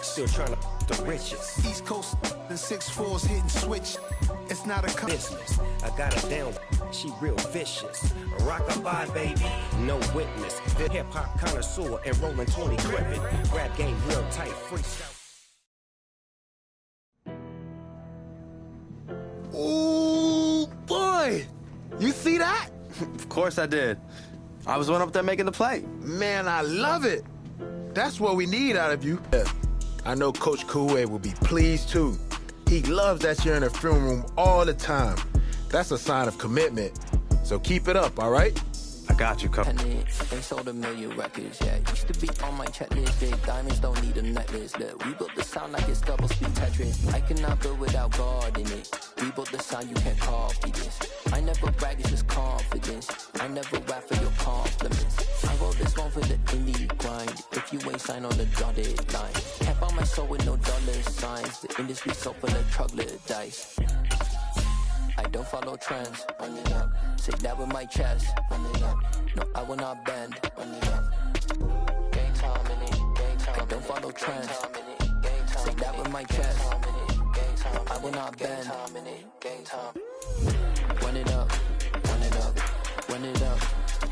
still trying to the riches. East Coast and 6'4s hitting switch. It's not a business. I got her down, she real vicious. Rock-a-bye, baby, no witness. Hip-hop connoisseur and rolling 20 gripping. Rap game real tight, freestyle. Oh boy, you see that? Of course I did. I was one up there making the play. Man, I love it. That's what we need out of you. I know Coach Koué will be pleased too. He loves that you're in the film room all the time. That's a sign of commitment. So keep it up, all right? I got you, Coach. They sold 1 million records, yeah. Used to be on my checklist. Big diamonds don't need a necklace. Look, we built the sound like it's double speed Tetris. I cannot build without God in it. We built the sound, you can't copy this. I never brag, it's just confidence. I never rap for your compliments. I wrote this one for the indie grind. If you ain't signed on the dotted line, can't buy my soul with no dollar signs. The industry so full of troglodytes. I don't follow trends. Run it up. Say that with my chest. Run it up. No, I will not bend. Run it up. Gang time in it. Gang time. I don't follow trends. Say that with my chest. I will not bend. Gang time. Run it up. Run it up. Run it up.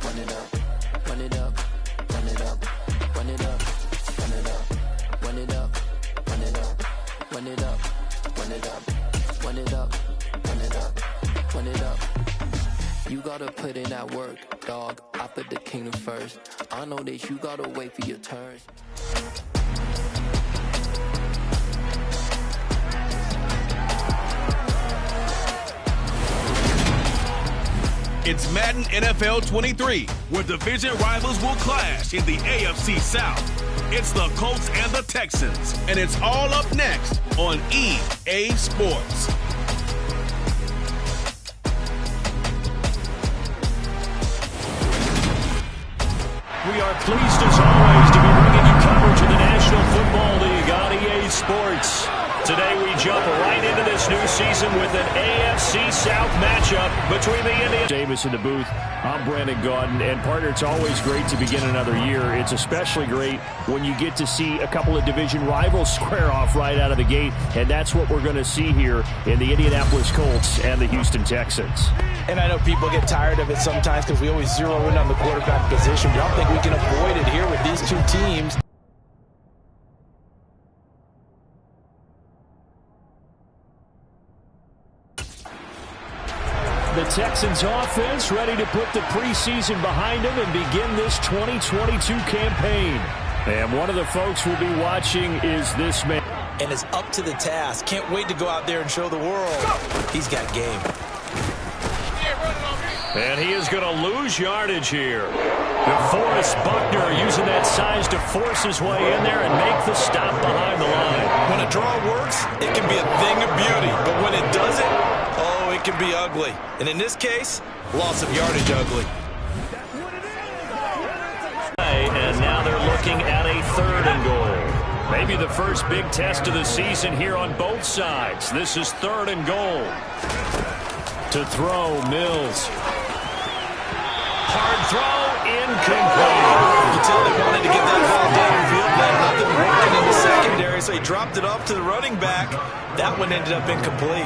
Run it up. Run it up. Run it up. Run it up. Run it up. Run it up. Run it up. Run it up. Run it up. Run it up. Run it up, run it up. You gotta put in that work, dog. I put the kingdom first. I know that you gotta wait for your turns. It's Madden NFL 23, where division rivals will clash in the AFC South. It's the Colts and the Texans, and it's all up next on EA Sports. We are pleased, as always, to be bringing you coverage of the National Football League on EA Sports. Today, we jump right into this new season with an AFC South matchup between the Indians. Davis in the booth. I'm Brandon Gaudin. And, partner, it's always great to begin another year. It's especially great when you get to see a couple of division rivals square off right out of the gate. And that's what we're going to see here in the Indianapolis Colts and the Houston Texans. And I know people get tired of it sometimes because we always zero in on the quarterback position, but I don't think we can avoid it here with these two teams. The Texans offense ready to put the preseason behind them and begin this 2022 campaign. And one of the folks we'll be watching is this man. And is up to the task. Can't wait to go out there and show the world he's got game. And he is going to lose yardage here. DeForest Buckner using that size to force his way in there and make the stop behind the line. When a draw works, it can be a thing of beauty. But when it doesn't, oh, it can be ugly. And in this case, loss of yardage ugly. And now they're looking at a 3rd and goal. Maybe the first big test of the season here on both sides. This is 3rd and goal. To throw, Mills. Hard throw, incomplete. You can tell they wanted to get that ball downfield, but nothing working in the secondary, so he dropped it off to the running back. That one ended up incomplete.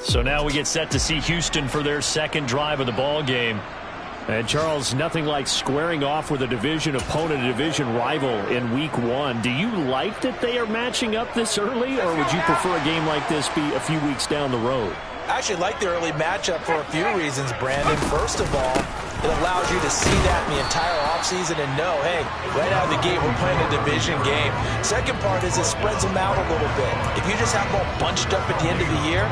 So now we get set to see Houston for their 2nd drive of the ball game. And, Charles, nothing like squaring off with a division opponent, a division rival in week 1. Do you like that they are matching up this early, or would you prefer a game like this be a few weeks down the road? I actually like the early matchup for a few reasons, Brandon. First of all, it allows you to see that in the entire offseason and know, hey, right out of the gate, we're playing a division game. Second part is it spreads them out a little bit. If you just have them all bunched up at the end of the year,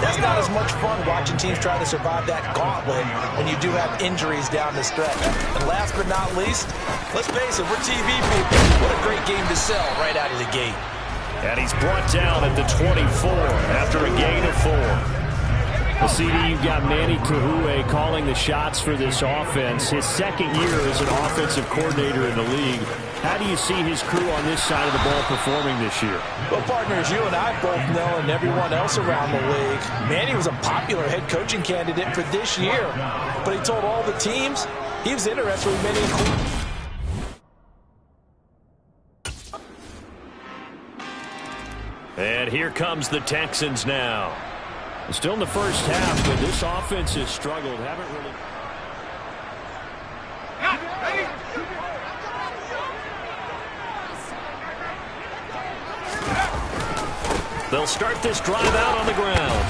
that's not as much fun watching teams try to survive that gauntlet when you do have injuries down the stretch. And last but not least, let's face it, we're TV people. What a great game to sell right out of the gate. And he's brought down at the 24 after a gain of 4. The CD, you've got Manny Kahue calling the shots for this offense. His second year as an offensive coordinator in the league. How do you see his crew on this side of the ball performing this year? Well, partners, you and I both know, and everyone else around the league, Manny was a popular head coaching candidate for this year. But he told all the teams he was interested in many. And here comes the Texans now. Still in the first half, but this offense has struggled. Haven't really. They'll start this drive out on the ground.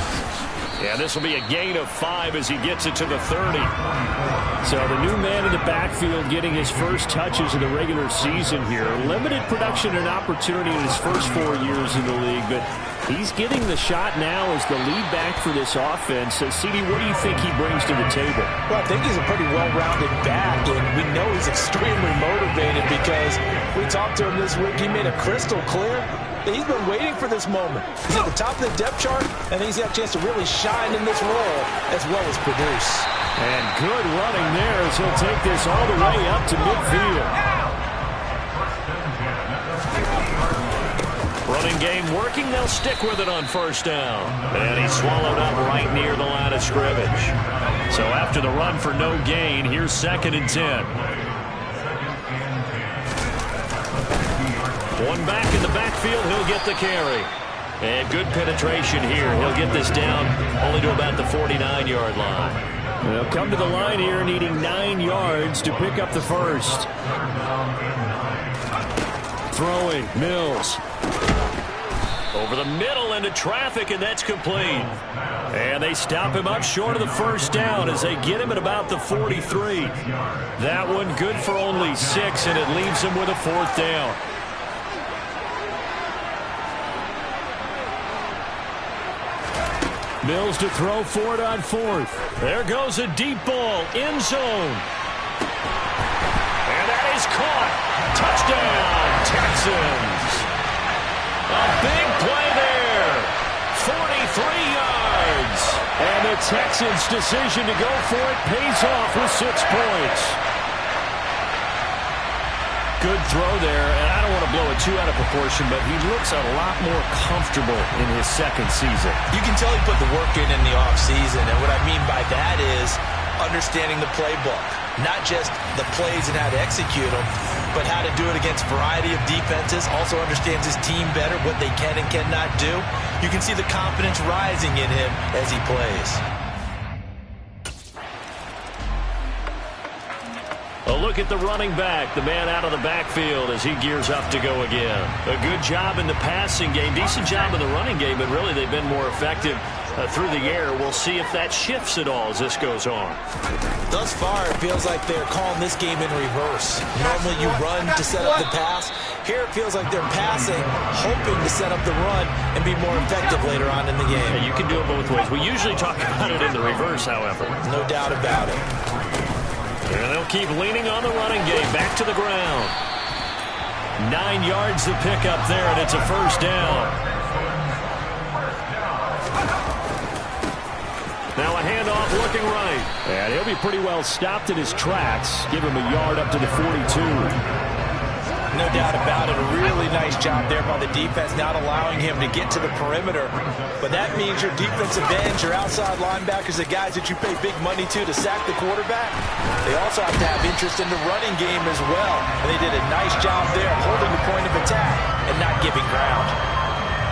Yeah, this will be a gain of 5 as he gets it to the 30. So the new man in the backfield getting his first touches of the regular season here. Limited production and opportunity in his first 4 years in the league, but he's getting the shot now as the lead back for this offense. So, CD, what do you think he brings to the table? Well, I think he's a pretty well-rounded back, and we know he's extremely motivated because we talked to him this week. He made it crystal clear that he's been waiting for this moment. He's at the top of the depth chart, and he's got a chance to really shine in this role as well as produce. And good running there as he'll take this all the way up to midfield. Running game working. They'll stick with it on first down. And he's swallowed up right near the line of scrimmage. So after the run for no gain, here's 2nd and 10. One back in the backfield, he'll get the carry. And good penetration here. He'll get this down only to about the 49-yard line. They'll come to the line here needing 9 yards to pick up the first. Throwing, Mills. Over the middle into traffic, and that's complete. And they stop him up short of the first down as they get him at about the 43. That one good for only 6, and it leaves him with a 4th down. Mills to throw for it on 4th. There goes a deep ball, end zone. And that is caught. Touchdown, Texans. A big play there. 43 yards. And the Texans' decision to go for it pays off with 6 points. Good throw there, and I don't want to blow it too out of proportion, but he looks a lot more comfortable in his 2nd season. You can tell he put the work in the offseason, and what I mean by that is understanding the playbook. Not just the plays and how to execute them, but how to do it against a variety of defenses. Also understands his team better, what they can and cannot do. You can see the confidence rising in him as he plays. A look at the running back, the man out of the backfield as he gears up to go again. A good job in the passing game, decent job in the running game, but really they've been more effective through the air. We'll see if that shifts at all as this goes on. Thus far, it feels like they're calling this game in reverse. Normally you run to set up the pass. Here it feels like they're passing, hoping to set up the run and be more effective later on in the game. Yeah, you can do it both ways. We usually talk about it in the reverse, however. No doubt about it. And they'll keep leaning on the running game. Back to the ground. 9 yards to pick up there, and it's a 1st down. Now a handoff looking right. And he'll be pretty well stopped in his tracks. Give him a yard up to the 42. No doubt about it. A really nice job there by the defense, not allowing him to get to the perimeter. But that means your defensive ends, your outside linebackers, the guys that you pay big money to sack the quarterback, they also have to have interest in the running game as well. And they did a nice job there holding the point of attack and not giving ground.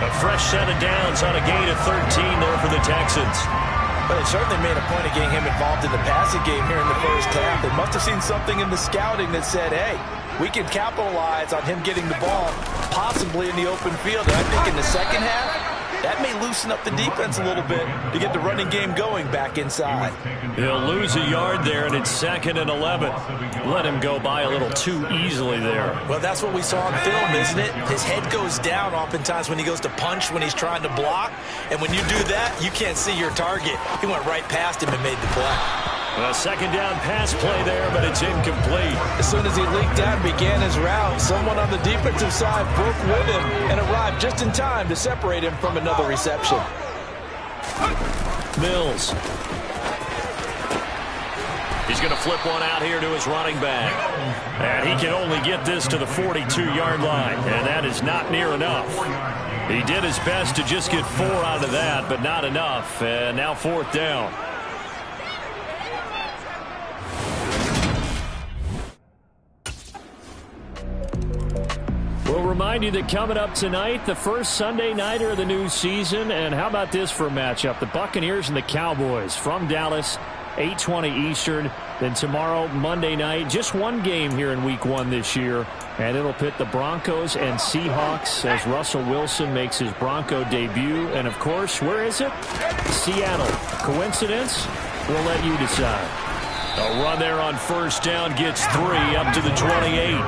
A fresh set of downs on a gain of 13 there for the Texans. But it certainly made a point of getting him involved in the passing game here in the first half. They must have seen something in the scouting that said, hey, we can capitalize on him getting the ball possibly in the open field. And I think in the second half, that may loosen up the defense a little bit to get the running game going back inside. He'll lose a yard there, and it's 2nd and 11. Let him go by a little too easily there. Well, that's what we saw in film, isn't it? His head goes down oftentimes when he goes to punch, when he's trying to block. And when you do that, you can't see your target. He went right past him and made the play. A 2nd down pass play there, but it's incomplete. As soon as he leaked out and began his route, someone on the defensive side broke with him and arrived just in time to separate him from another reception. Mills. He's going to flip one out here to his running back. And he can only get this to the 42-yard line, and that is not near enough. He did his best to just get 4 out of that, but not enough. And now 4th down. We'll remind you that coming up tonight, the first Sunday nighter of the new season. And how about this for a matchup? The Buccaneers and the Cowboys from Dallas, 8:20 Eastern. Then tomorrow, Monday night, just one game here in Week 1 this year. And it'll pit the Broncos and Seahawks as Russell Wilson makes his Bronco debut. And, of course, where is it? Seattle. Coincidence? We'll let you decide. A run there on 1st down gets 3 up to the 28.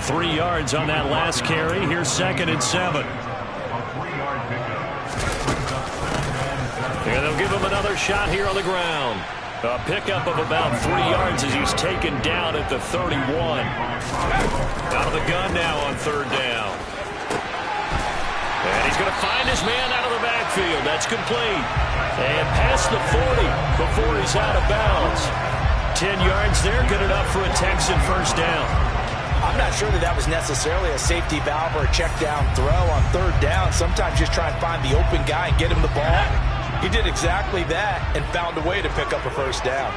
3 yards on that last carry. Here's 2nd and 7. And they'll give him another shot here on the ground. A pickup of about 3 yards as he's taken down at the 31. Out of the gun now on 3rd down. And he's going to find his man out of the backfield. That's complete. And past the 40 before he's out of bounds. 10 yards there, good enough for a Texan 1st down. I'm not sure that was necessarily a safety valve or a check down throw on 3rd down. Sometimes just try and find the open guy and get him the ball. He did exactly that and found a way to pick up a 1st down.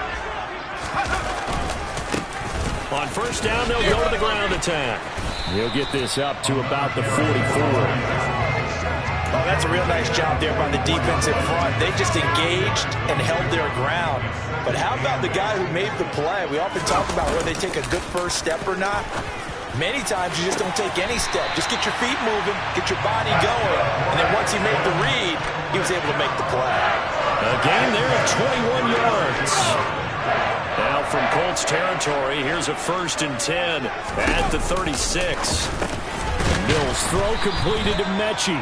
On 1st down, they'll go to the ground attack. He'll get this up to about the 44. Oh, that's a real nice job there by the defense in front. They just engaged and held their ground. But how about the guy who made the play? We often talk about whether they take a good first step or not. Many times you just don't take any step. Just get your feet moving, get your body going. And then once he made the read, he was able to make the play. A gain there of 21 yards. Now from Colts territory, here's a 1st and 10 at the 36. Mills throw completed to Mechie.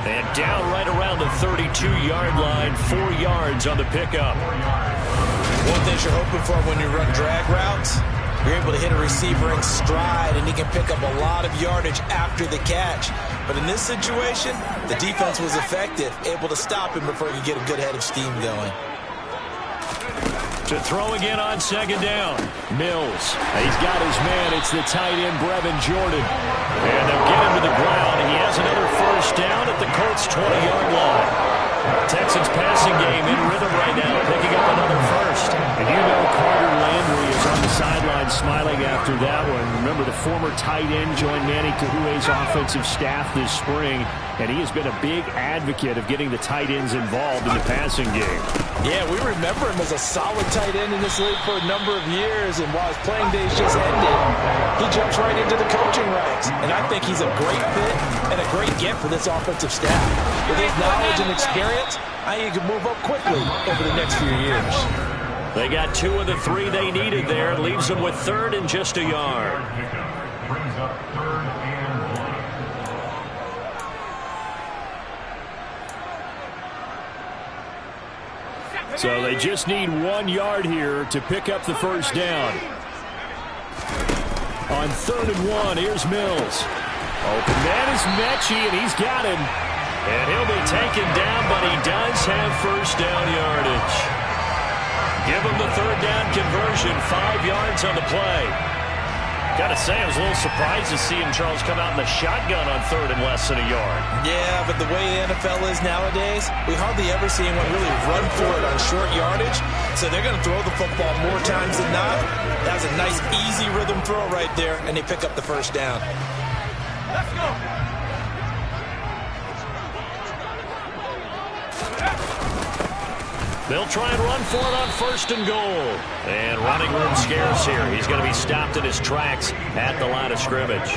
And down right around the 32-yard line, 4 yards on the pickup. One thing you're hoping for when you run drag routes, you're able to hit a receiver in stride, and he can pick up a lot of yardage after the catch. But in this situation, the defense was effective, able to stop him before he could get a good head of steam going. To throw again on 2nd down. Mills. He's got his man. It's the tight end, Brevin Jordan. And they'll get him to the ground. He has another 1st down at the Colts' 20-yard line. Texans passing game in rhythm right now, picking up another 1st. And you know Carter Landry is on the sideline smiling after that one. Remember, the former tight end joined Manny Kahue's offensive staff this spring, and he has been a big advocate of getting the tight ends involved in the passing game. Yeah, we remember him as a solid tight end in this league for a number of years, and while his playing days just ended, he jumps right into the coaching ranks. And I think he's a great fit and a great gift for this offensive staff. With his knowledge and experience, I think he can move up quickly over the next few years. They got 2 of the 3 they needed there. It leaves them with 3rd and just a yard. So they just need 1 yard here to pick up the 1st down. On 3rd and 1, here's Mills. Open man is Mechie, and he's got him. And he'll be taken down, but he does have 1st down yardage. Give him the 3rd down conversion, 5 yards on the play. Got to say, I was a little surprised to see him, Charles, come out in the shotgun on 3rd and less than a yard. Yeah, but the way the NFL is nowadays, we hardly ever see anyone really run for it on short yardage. So they're going to throw the football more times than not. That was a nice, easy rhythm throw right there, and they pick up the 1st down. Let's go. They'll try and run for it on 1st and goal. And running room scarce here. He's going to be stopped in his tracks at the line of scrimmage.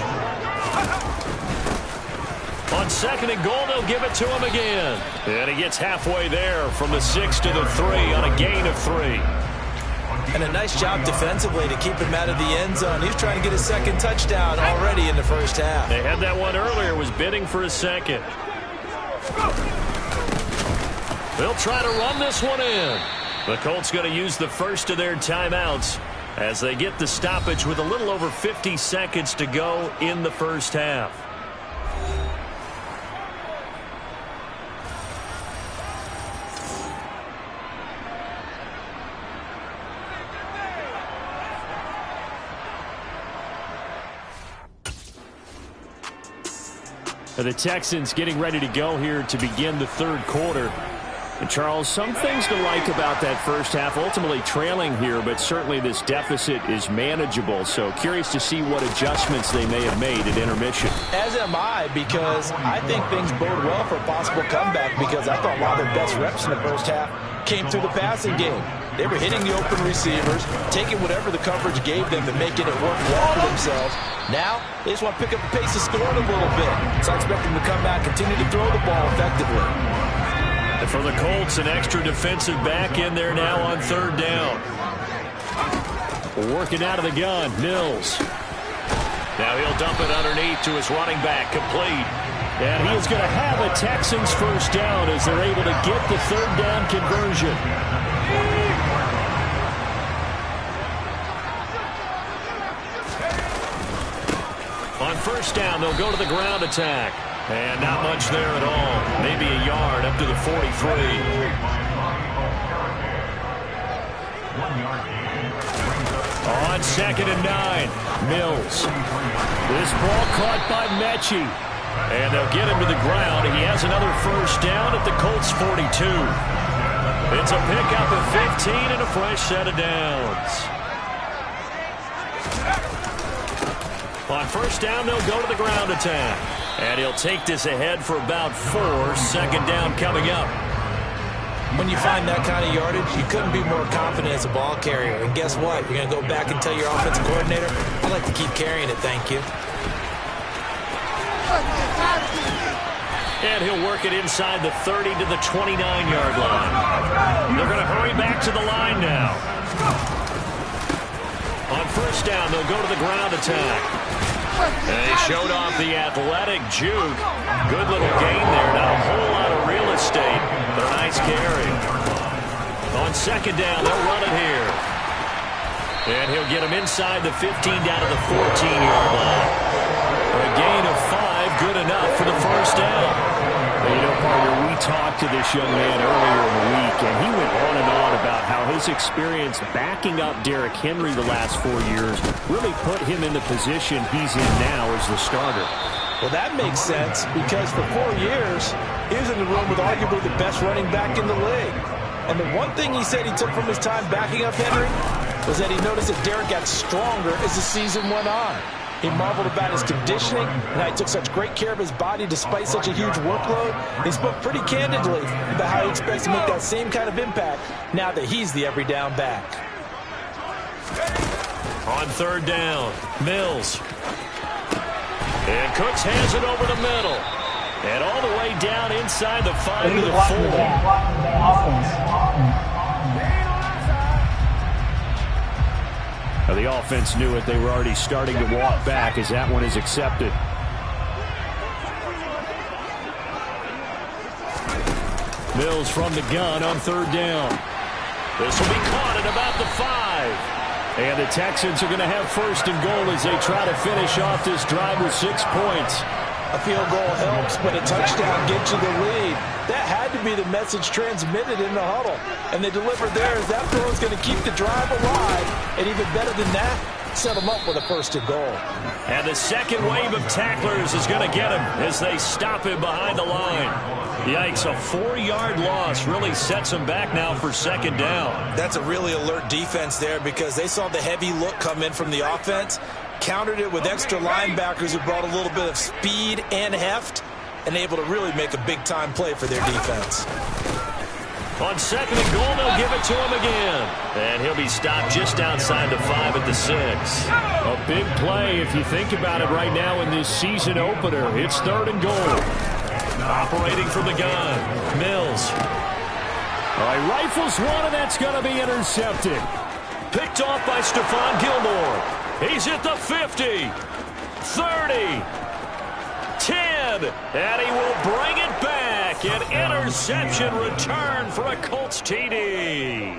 On 2nd and goal, they'll give it to him again. And he gets halfway there from the 6 to the 3 on a gain of 3. And a nice job defensively to keep him out of the end zone. He's trying to get his 2nd touchdown already in the 1st half. They had that one earlier, was bidding for his 2nd. They'll try to run this one in. The Colts going to use the first of their timeouts as they get the stoppage with a little over 50 seconds to go in the 1st half. The Texans getting ready to go here to begin the third quarter. And Charles, some things to like about that first half, ultimately trailing here, but certainly this deficit is manageable. So curious to see what adjustments they may have made at intermission. As am I, because I think things bode well for a possible comeback, because I thought a lot of their best reps in the first half came through the passing game. They were hitting the open receivers, taking whatever the coverage gave them and making it work well for themselves. Now, they just want to pick up the pace of scoring a little bit. So I expect them to come back, continue to throw the ball effectively. And for the Colts, an extra defensive back in there now on third down. Working out of the gun, Mills. Now he'll dump it underneath to his running back, complete. And he is going to have a Texans first down as they're able to get the third down conversion. On first down, they'll go to the ground attack. And not much there at all. Maybe a yard up to the 43. On 2nd and 9, Mills. This ball caught by Mechie. And they'll get him to the ground. He has another first down at the Colts 42. It's a pickup of 15 and a fresh set of downs. On first down, they'll go to the ground attack. And he'll take this ahead for about 4. 2nd down coming up. When you find that kind of yardage, you couldn't be more confident as a ball carrier. And guess what? You're going to go back and tell your offensive coordinator, I'd like to keep carrying it, thank you. And he'll work it inside the 30 to the 29-yard line. They're going to hurry back to the line now. On first down, they'll go to the ground attack. And he showed off the athletic juke. Good little gain there. Not a whole lot of real estate, but a nice carry. On 2nd down, they'll run it here. And he'll get him inside the 15 down to the 14-yard line. A gain of 5, good enough for the first down. Well, you know, partner, we talked to this young man earlier in the week, and he went on and on about how his experience backing up Derrick Henry the last 4 years really put him in the position he's in now as the starter. Well, that makes sense, because for 4 years, he was in the room with arguably the best running back in the league. And the one thing he said he took from his time backing up Henry was that he noticed that Derrick got stronger as the season went on. He marveled about his conditioning and how he took such great care of his body despite such a huge workload. He spoke pretty candidly about how he expects to make that same kind of impact now that he's the every down back. On 3rd down, Mills. And Cooks hands it over the middle. And all the way down inside the 5 to the 4. Now the offense knew it. They were already starting to walk back as that one is accepted. Mills from the gun on 3rd down. This will be caught at about the 5. And the Texans are going to have 1st and goal as they try to finish off this drive with 6 points. A field goal helps, but a touchdown gets you the lead. That had to be the message transmitted in the huddle. And they delivered theirs. That throw is going to keep the drive alive. And even better than that, set them up with a 1st and goal. And the second wave of tacklers is going to get him as they stop him behind the line. Yikes, a 4-yard loss really sets them back now for 2nd down. That's a really alert defense there, because they saw the heavy look come in from the offense, countered it with extra linebackers who brought a little bit of speed and heft, and able to really make a big-time play for their defense. On 2nd and goal, they'll give it to him again. And he'll be stopped just outside the 5 at the 6. A big play if you think about it right now in this season opener. It's 3rd and goal. Operating from the gun, Mills. All right, rifles one, and that's going to be intercepted. Picked off by Stephon Gilmore. He's at the 50, 30, 10, and he will bring it back. An interception return for a Colts TD.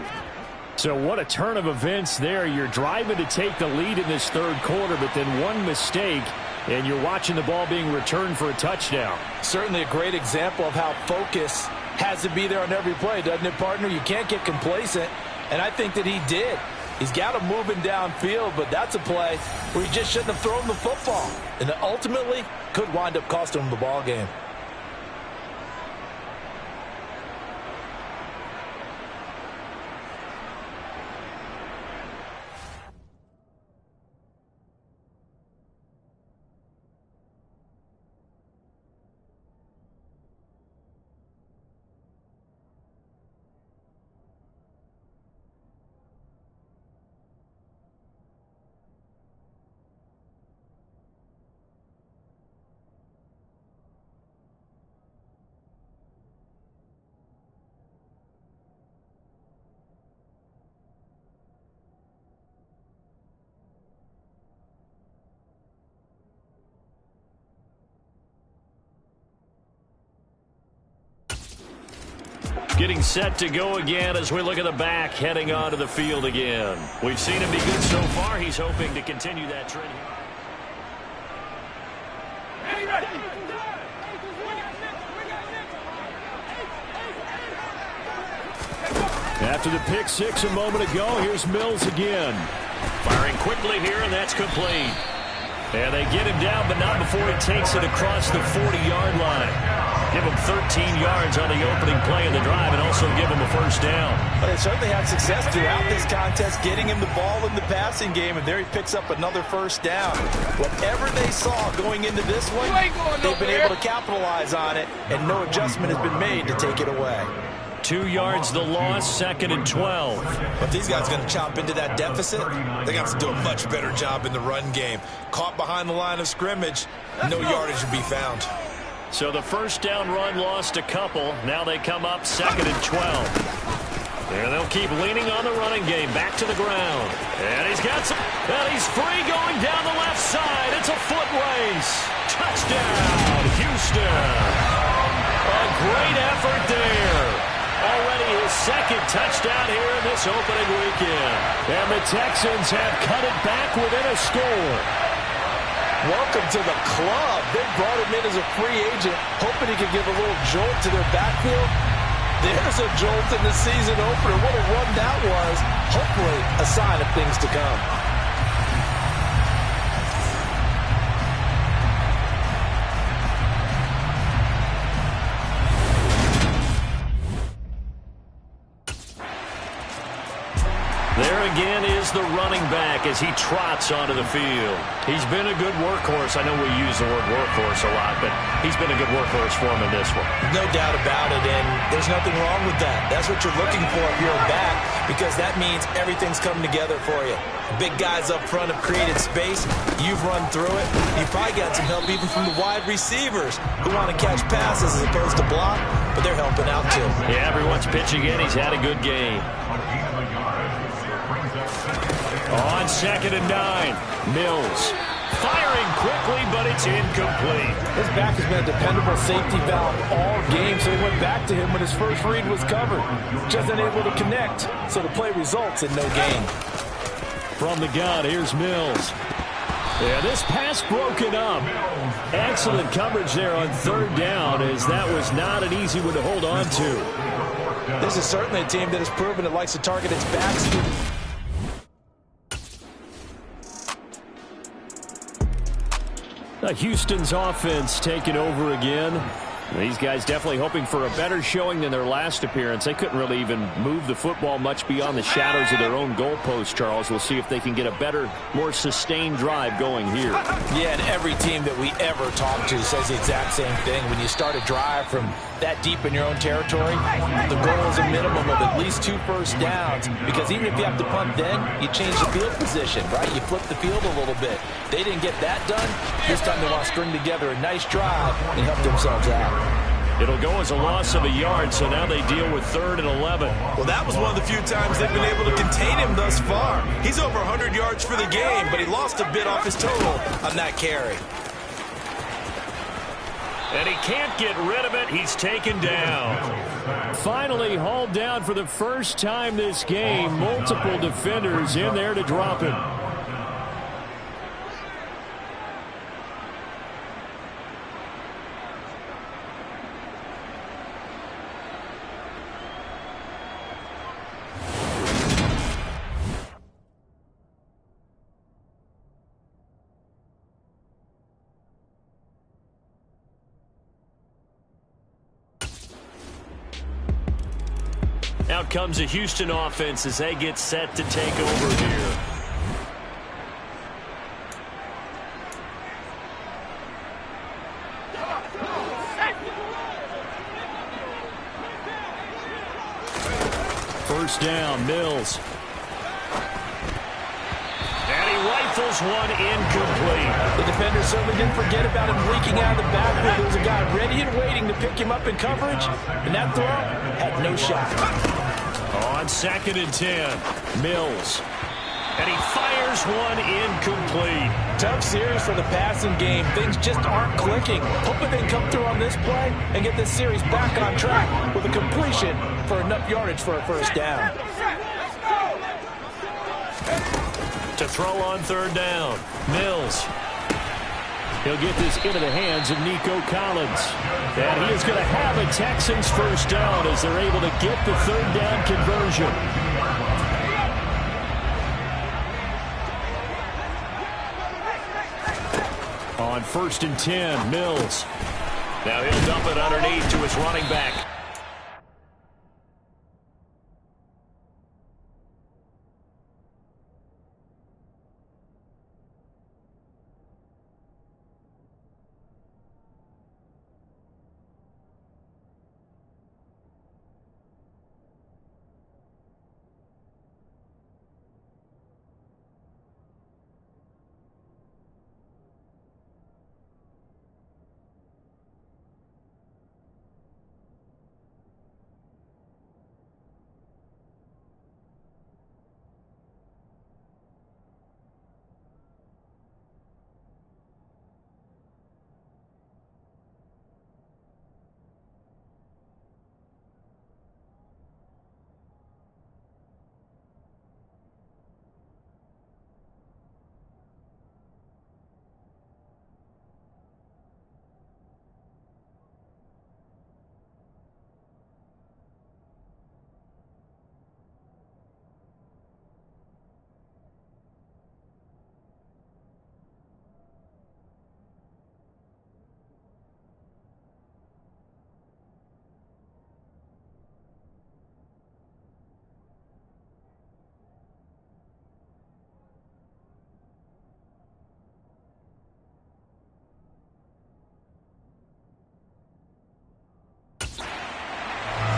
So what a turn of events there. You're driving to take the lead in this 3rd quarter, but then one mistake, and you're watching the ball being returned for a touchdown. Certainly a great example of how focus has to be there on every play, doesn't it, partner? You can't get complacent, and I think that he did. He's got him moving downfield, but that's a play where he just shouldn't have thrown the football. And ultimately could wind up costing him the ball game. Getting set to go again as we look at the back heading onto the field again. We've seen him be good so far. He's hoping to continue that trend. After the pick six a moment ago, here's Mills again. Firing quickly here, and that's complete. And they get him down, but not before he takes it across the 40-yard line. Give him 13 yards on the opening play of the drive and also give him a first down. But they certainly had success throughout this contest, getting him the ball in the passing game, and there he picks up another first down. Whatever they saw going into this one, they've been able to capitalize on it, and no adjustment has been made to take it away. 2 yards the loss, 2nd and 12. But these guys are going to chop into that deficit. They got to do a much better job in the run game. Caught behind the line of scrimmage, no yardage to be found. So the first down run lost a couple. Now they come up 2nd and 12. And they'll keep leaning on the running game. Back to the ground. And he's got some. And he's free going down the left side. It's a foot race. Touchdown, Houston. A great effort there. Already his second touchdown here in this opening weekend. And the Texans have cut it back within a score. Welcome to the club. They brought him in as a free agent, hoping he could give a little jolt to their backfield. There's a jolt in the season opener. What a run that was. Hopefully a sign of things to come. There again is the running back as he trots onto the field. He's been a good workhorse. I know we use the word workhorse a lot, but he's been a good workhorse for him in this one. No doubt about it, and there's nothing wrong with that. That's what you're looking for if you're a back, because that means everything's coming together for you. Big guys up front have created space. You've run through it. You've probably got some help even from the wide receivers who want to catch passes as opposed to block, but they're helping out too. Yeah, everyone's pitching in. He's had a good game. On 2nd and 9, Mills firing quickly, but it's incomplete. His back has been a dependable safety valve all game, so he went back to him when his first read was covered. Just unable to connect, so the play results in no gain. From the gun, here's Mills. Yeah, this pass broken up. Excellent coverage there on 3rd down, as that was not an easy one to hold on to. This is certainly a team that has proven it likes to target its backs. Houston's offense taking over again. These guys definitely hoping for a better showing than their last appearance. They couldn't really even move the football much beyond the shadows of their own goalpost, Charles. We'll see if they can get a better, more sustained drive going here. Yeah, and every team that we ever talk to says the exact same thing. When you start a drive from that deep in your own territory, the goal is a minimum of at least 2 first downs, because even if you have to punt then, you change the field position, right? You flip the field a little bit. They didn't get that done. This time they want to string together a nice drive and help themselves out. It'll go as a loss of a yard, so now they deal with 3rd and 11. Well, that was one of the few times they've been able to contain him thus far. He's over 100 yards for the game, but he lost a bit off his total on that carry. And he can't get rid of it. He's taken down. Finally hauled down for the first time this game. Multiple defenders in there to drop him. Out comes the Houston offense as they get set to take over here. First down, Mills. And he rifles one incomplete. The defender certainly didn't forget about him leaking out of the backfield. There was a guy ready and waiting to pick him up in coverage, and that throw had no shot. On 2nd and 10, Mills. And he fires one incomplete. Tough series for the passing game. Things just aren't clicking. Hoping they come through on this play and get this series back on track with a completion for enough yardage for a first down. To throw on 3rd down, Mills. He'll get this into the hands of Nico Collins. And he is going to have a Texans first down as they're able to get the 3rd down conversion. On 1st and 10, Mills. Now he'll dump it underneath to his running back.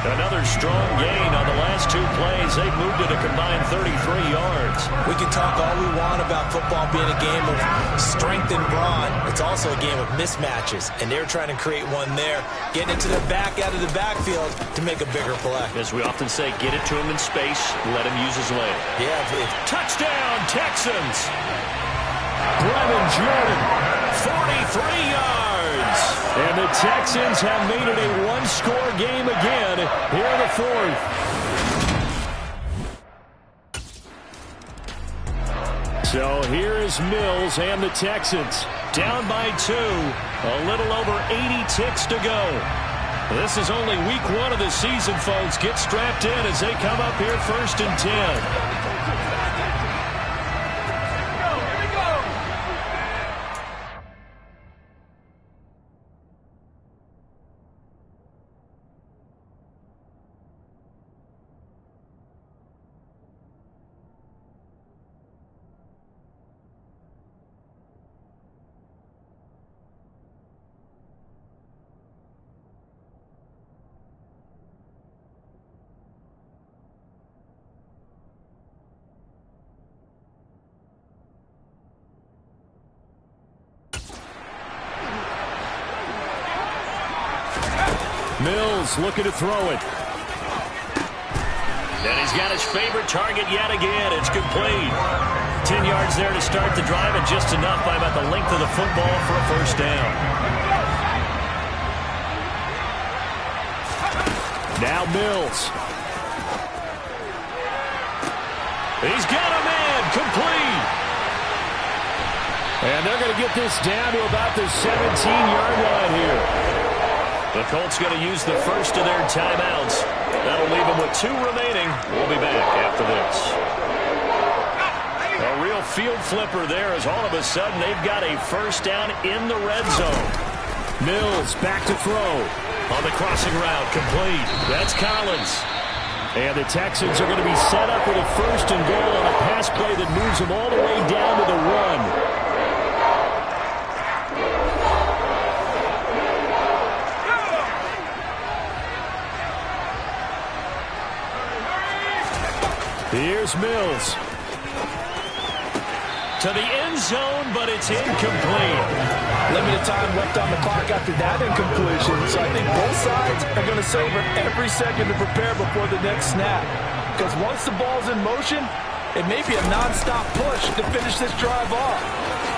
Another strong gain on the last 2 plays. They've moved it a combined 33 yards. We can talk all we want about football being a game of strength and brawn. It's also a game of mismatches, and they're trying to create one there, getting it to the back out of the backfield to make a bigger play. As we often say, get it to him in space, let him use his leg. Yeah. Touchdown, Texans! Brevin Jordan, 43 yards. And the Texans have made it a one-score game again here in the 4th. So here is Mills and the Texans down by 2. A little over 80 ticks to go. This is only week 1 of the season, folks. Get strapped in as they come up here 1st and 10. Mills looking to throw it. And he's got his favorite target yet again. It's complete. 10 yards there to start the drive, and just enough by about the length of the football for a first down. Now Mills. He's got a man. Complete. And they're going to get this down to about the 17-yard line here. The Colts going to use the first of their timeouts. That'll leave them with 2 remaining. We'll be back after this. A real field flipper there as all of a sudden they've got a first down in the red zone. Mills back to throw. On the crossing route, complete. That's Collins. And the Texans are going to be set up with a 1st and goal on a pass play that moves them all the way down to the 1. Here's Mills. To the end zone, but it's incomplete. Limited time left on the clock after that incompletion. So I think both sides are going to savor every second to prepare before the next snap. Because once the ball's in motion, it may be a nonstop push to finish this drive off.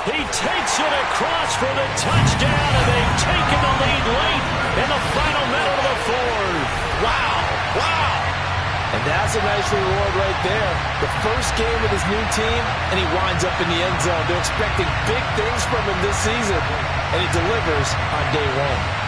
He takes it across for the touchdown, and they've taken the lead late in the final minute of the 4th. Wow. Wow. And that's a nice reward right there. The first game with his new team, and he winds up in the end zone. They're expecting big things from him this season, and he delivers on day 1.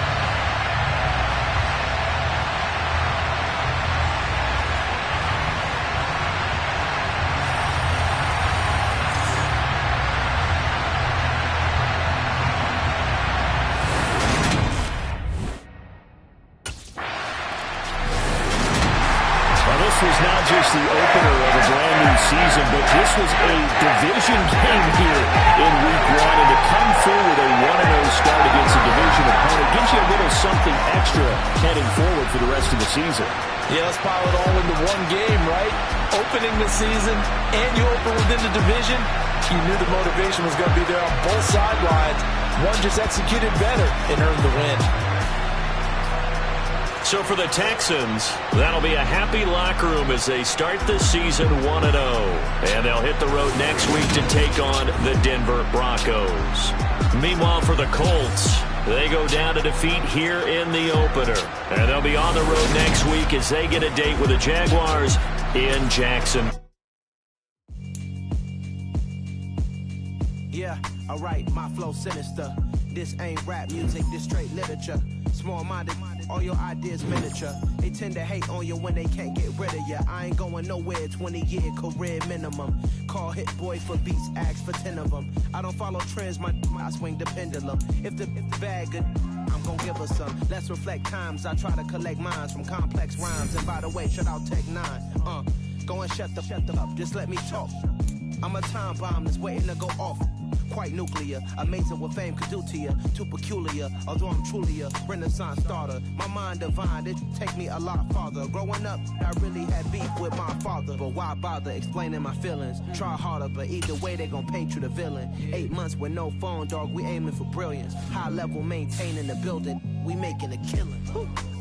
This was not just the opener of a brand new season, but this was a division game here in week 1. And to come through with a 1-0 start against a division opponent gives you a little something extra heading forward for the rest of the season. Yeah, let's pile it all into one game, right? Opening the season, and you open within the division. You knew the motivation was going to be there on both sidelines. One just executed better and earned the win. So for the Texans, that'll be a happy locker room as they start the season 1-0. And they'll hit the road next week to take on the Denver Broncos. Meanwhile, for the Colts, they go down to defeat here in the opener. And they'll be on the road next week as they get a date with the Jaguars in Jackson. Yeah, alright, my flow sinister. This ain't rap music, this straight literature. Small-minded, all your ideas miniature. They tend to hate on you when they can't get rid of you. I ain't going nowhere, 20-year career minimum. Call hit boy for beats, ask for 10 of them. I don't follow trends, I swing the pendulum. If the bag good, I'm gonna give her some. Let's reflect times, I try to collect minds from complex rhymes. And by the way, shout out Tech 9. Go and shut the up, just let me talk. I'm a time bomb that's waiting to go off. Quite nuclear, amazing what fame could do to you. Too peculiar, although I'm truly a renaissance starter. My mind divine, it take me a lot farther. Growing up, I really had beef with my father. But why bother explaining my feelings? Try harder, but either way they gon' paint you the villain. 8 months with no phone, dog, we aiming for brilliance. High level maintaining the building, we making a killing.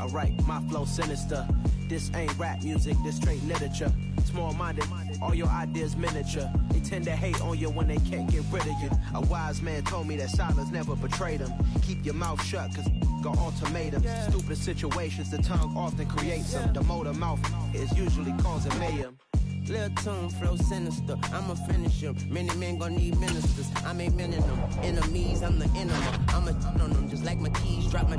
Alright, my flow sinister. This ain't rap music, this straight literature. Small-minded, all your ideas miniature. They tend to hate on you when they can't get rid of you. A wise man told me that silence never betrayed him. Keep your mouth shut, cause got ultimatums. Stupid situations, the tongue often creates them. The motor mouth is usually causing mayhem. Lil' tune, flow sinister, I'ma finish him. Many men gon' need ministers, I ain't many them. Enemies, I'm the enema. I'ma on them just like my keys, drop my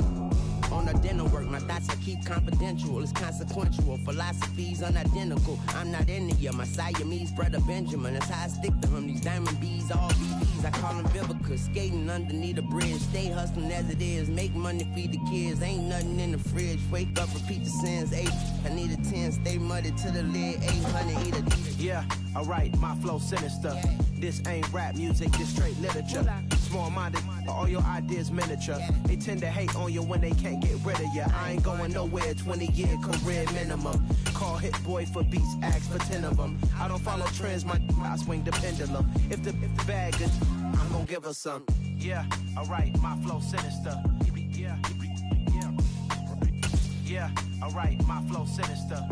on a dinner work. My thoughts I keep confidential, it's consequential. Philosophies unidentical, I'm not into you. My Siamese brother Benjamin, that's how I stick to him. These diamond bees, all BBs, I call them Vivica. Skating underneath a bridge, stay hustling as it is. Make money, feed the kids, ain't nothing in the fridge. Wake up, repeat the sins, 8, I need a 10. Stay muddy to the lid, 800, eat a yeah, alright, my flow sinister. This ain't rap music, this straight literature. Small-minded, all your ideas miniature. They tend to hate on you when they can't get rid of you. I ain't going nowhere, 20-year career minimum. Call hit boy for beats, ask for 10 of them. I don't follow trends, I swing the pendulum. If the bag is, I'm gonna give her some. Yeah, alright, my flow sinister. Yeah, alright, my flow sinister.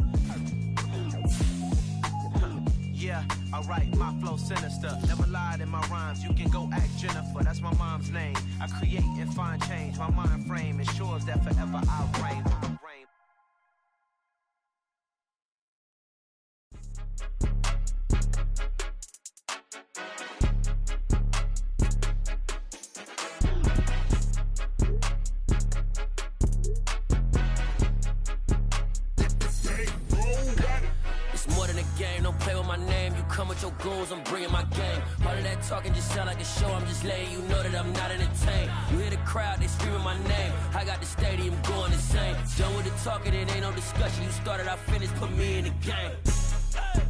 Yeah, alright, my flow sinister. Never lied in my rhymes, you can go ask Jennifer. That's my mom's name. I create and find change. My mind frame ensures that forever I'll reign. Come with your goons, I'm bringing my game. All of that talking just sound like a show. I'm just letting you know that I'm not entertained. You hear the crowd, they screaming my name. I got the stadium going insane. Done with the talking, it ain't no discussion. You started, I finished, put me in the game.